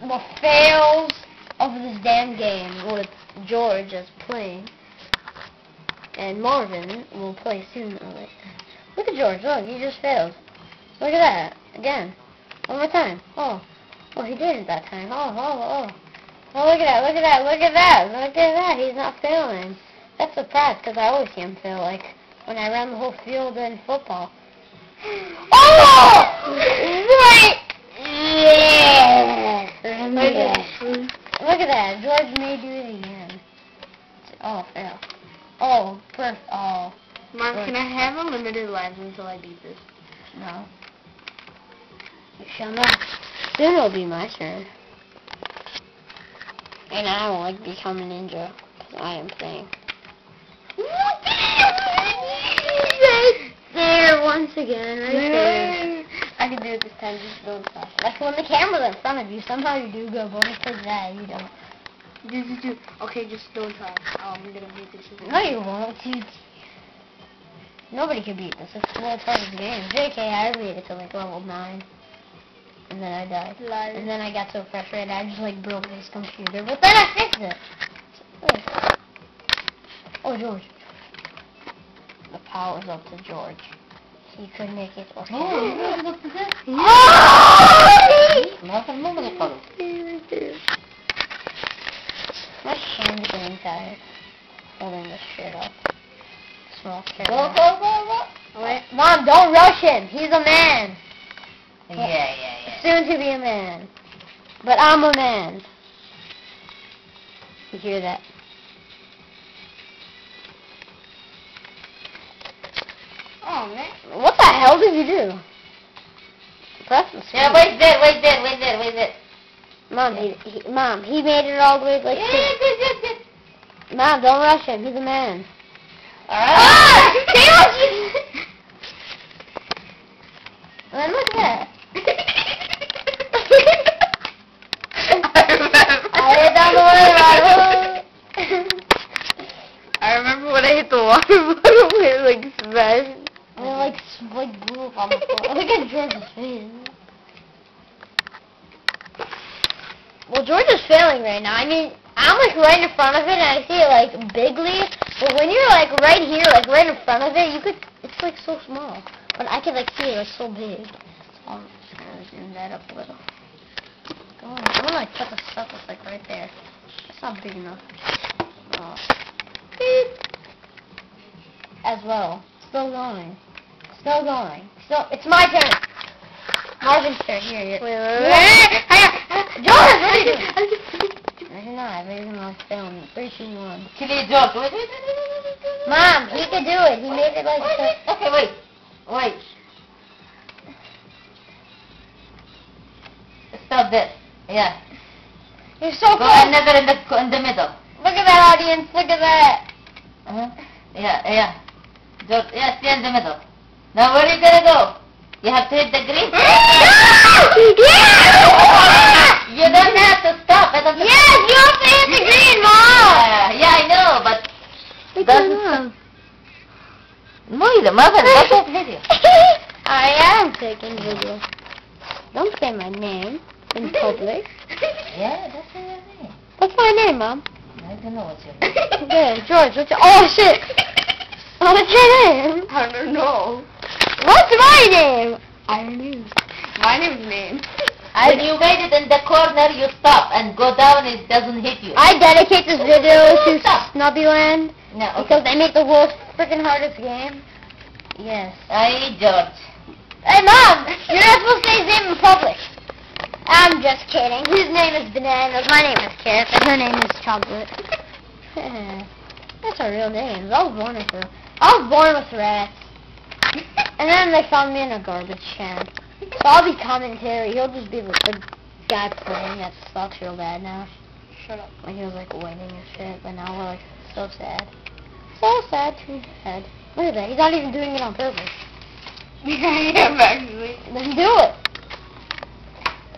the fails of this damn game with George as playing. And Marvin will play soon. Look at George, look, he just failed. Look at that, again. One more time. Oh, he did it that time. Oh, look at that, look at that, look at that, look at that. He's not failing. That's a surprise, because I always see him fail, like, when I ran the whole field in football. Oh! Right! Yeah! Look at that, George may do it again. Oh, fail. Oh, perfect. Oh. Mark, can I have unlimited lives until I beat this? No. You shall not. Soon it'll be my turn. And I will, like, become a ninja. Because I am playing. There, once again, right there. I can do it this time, just don't stop. Like, when the camera's in front of you, somehow you do good, but when it's like that, you don't. Okay, just don't try. I'm gonna beat this. No, you won't. Nobody can beat this. It's the world's hardest game. JK, I made it to like level 9. And then I died. Liar. And then I got so frustrated, I just like broke his computer. But then I fixed it. Oh, George. The power's up to George. He could make it. Okay. My hand's getting tired. Holding this shit up. Small kid. Go. Wait. Mom, don't rush him. He's a man. Yeah. Soon to be a man. But I'm a man. You hear that? Oh, man. What the hell did you do? Press the screen. Yeah, wait there. Mom, he made it all the way like Good. Mom, don't rush him. He's a man. Alright. And then look at that. I hit down the water bottle. I remember when I hit the water bottle, it like smashed. And it like blew up on the floor. Look at George's face. Well, George is failing right now. I mean, I'm like right in front of it, and I see it like bigly. But when you're like right here, like right in front of it, it's like so small. But I can like see it like so big. So I'm just gonna zoom that up a little. Go on. I'm gonna like put the stuff that's like right there. It's not big enough. Oh. Beep. As well. Still going. It's my turn. Marvin's turn. Here. Wait. George, what are you doing? I don't know. I made him on film. 3, 2, 1. Kill it, George. Wait. Mom, he can do it. He made it like so. Okay, wait. Stop this. Yeah. You're so Go close. another in the middle. Look at that, audience. Look at that. Yeah. George, yeah, stay in the middle. Now where are you gonna go? You have to hit the green. You don't have to stop. Yes, you have to hit the green, Mom. Yeah, I know, but Doesn't. Marvin, that's not video. I am taking video. Don't say my name in public. Yeah, that's your name. What's my name, Mom? I don't know what's your name. Yeah, George. Oh shit. What's your name? I don't know. What's my name? I don't know. My name's name. When you made it in the corner, you stop and go down. It doesn't hit you. I dedicate this video to Stop. Snubbyland No, okay. because they make the world's freaking hardest game. Yes. Hey, George. Hey, Mom! You're not supposed to say his name in public. I'm just kidding. His name is Bananas. My name is Carrot. And her name is Chocolate. That's our real names. I was born with rats. And then they found me in a garbage can. So I'll be commentary. He'll just be the guy playing that sucks real bad now. Shut up. Like he was like winning and shit, but now we're like so sad. So sad, too sad. Look at that. He's not even doing it on purpose. I am actually. Then do it.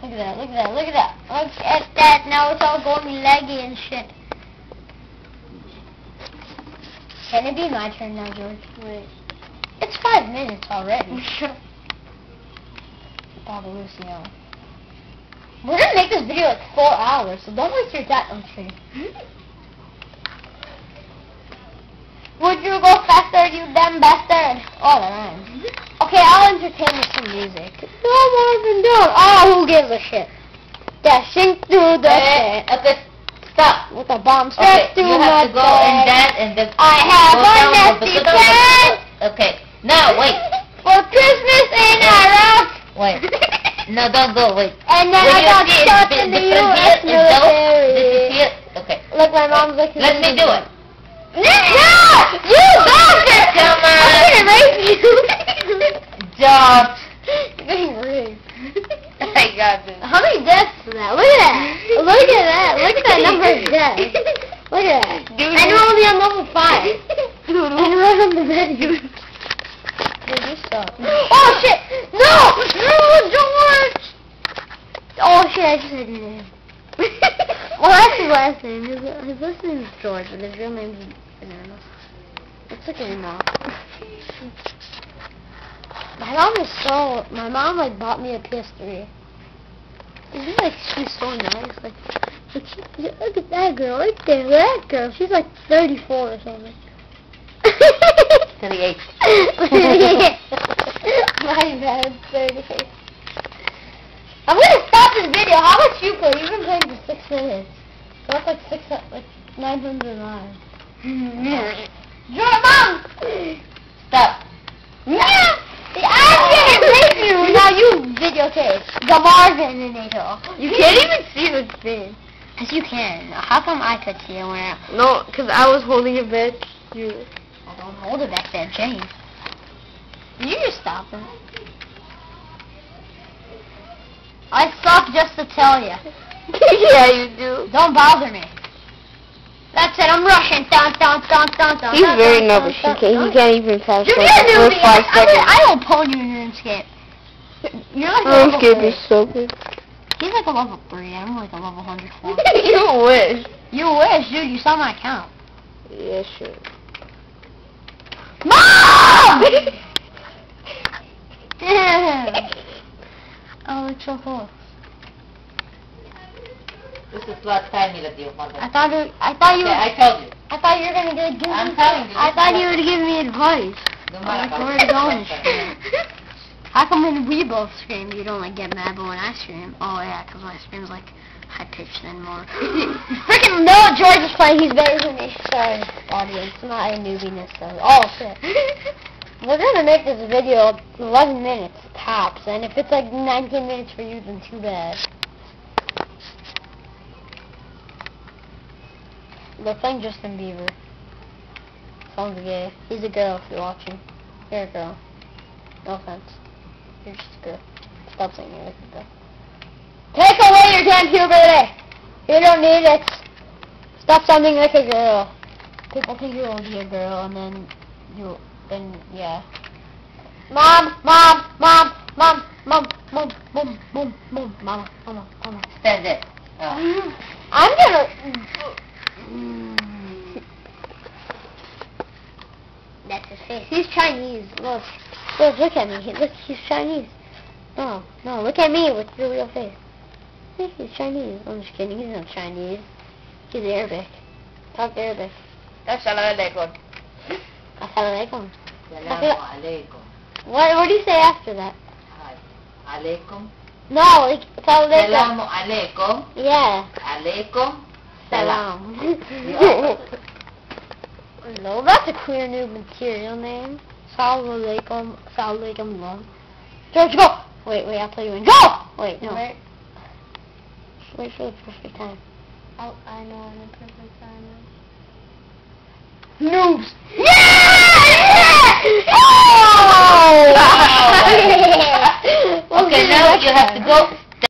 Look at that, look at that, look at that. Look at that. Now it's all going leggy and shit. Can it be my turn now, George? Wait. It's 5 minutes already. Shut up. Papa Lucio. We're gonna make this video like 4 hours, so don't waste your time on stream. Would you go faster, you dumb bastard? Oh, that rhymes. Okay, I'll entertain with some music. No, Marvin, don't. Oh, who gives a shit? Dashing through the shit. Okay, stop. With a bomb Okay, straight through you my have to go in that and then I have go a down nasty with the- plan Okay, now wait. for Christmas in Iraq. Wait. No, don't go, wait. And then When I you got see it shot in the different U.S. here, it's dope. This is military. here. Okay. Look, my mom's looking Let at me do it. No! You bastard! Come on. I'm gonna rape you! Don't. You're getting raped. I got this. How many deaths is that? Look at that! Look at that! Look at that number of deaths! Look at that! Dude. And we're only on level 5. And we're on the menu. Dude, you suck. Oh shit! No! No, George! Oh shit, I just said your name. Well, that's his last name. His last name is George, but his real name is Bananas. It's like a mom. My mom like bought me a PS3. It's like she's so nice. Like look at that girl right there. That girl. She's like 34 or something. 38. My bad, 38. I'm gonna stop this video. How much you play? You've been playing for 6 minutes. So that's like 900 lives. Mom! Stop. Yeah! I'm gonna rape you! Now you videotape. The Marvinator. You can't even see the thing. Yes, you can. How come I could see it when I... No, because I was holding it back. You. I don't hold it back there, James. You just stop it. I suck just to tell you. Yeah, you do. Don't bother me. That's it, I'm rushing. Dun, dun, dun, dun, dun, He's dun, very dun, nervous. dun, He dun. can't even pass You're like a the newbie. first 5 seconds. I don't pull you in RuneScape. You're like a level RuneScape 3. is so good. He's like a level 3. I'm like a level 104. You wish. You wish, dude. You saw my account. Yeah, sure. Mom! Damn. Oh, it's so cool. This is what time you let you, mother. I thought you Okay, I told you. were gonna give I'm me. telling you. I thought you would give me advice. No Like, matter where to go and stream. How come when we both stream, you don't like get mad, but when I stream, oh yeah, because my stream's like high pitched and more. Freaking no, George is playing. He's better than me. Sorry, audience. Not a newbiness though. Oh shit. We're gonna make this video 11 minutes tops, and if it's like 19 minutes for you, then too bad. They're playing Justin Bieber. Sounds gay. He's a girl if you're watching. You're a girl. No offense. You're just a girl. Stop saying you're like a girl. Take away your damn puberty! You don't need it. Stop sounding like a girl. People think you'll be a girl and then yeah. Mom! Mom! Mom! Mom! Mom! Mom! Mom! Mom! Mom! Mama! Mama! Mama! Stand it. Oh. I'm gonna... That's his face. He's Chinese. Look. Look at me. Look, he's Chinese. No, look at me with your real face. Hey, he's Chinese. I'm just kidding. He's not Chinese. He's Arabic. Talk Arabic. Assalamualaikum. Assalamualaikum. Assalamualaikum. What do you say after that? Hi. Alaikum. No, like, Assalamualaikum. Assalamualaikum. Yeah. Alaikum. Salam. Salam. No, that's a queer new material name. Salam alaikum. Salam alaikum. Love. George, go! Wait, I'll tell you when. Go! Wait, no. Wait. Wait for the perfect time. I know when the perfect time Noobs! Yeah! Okay, now you have to go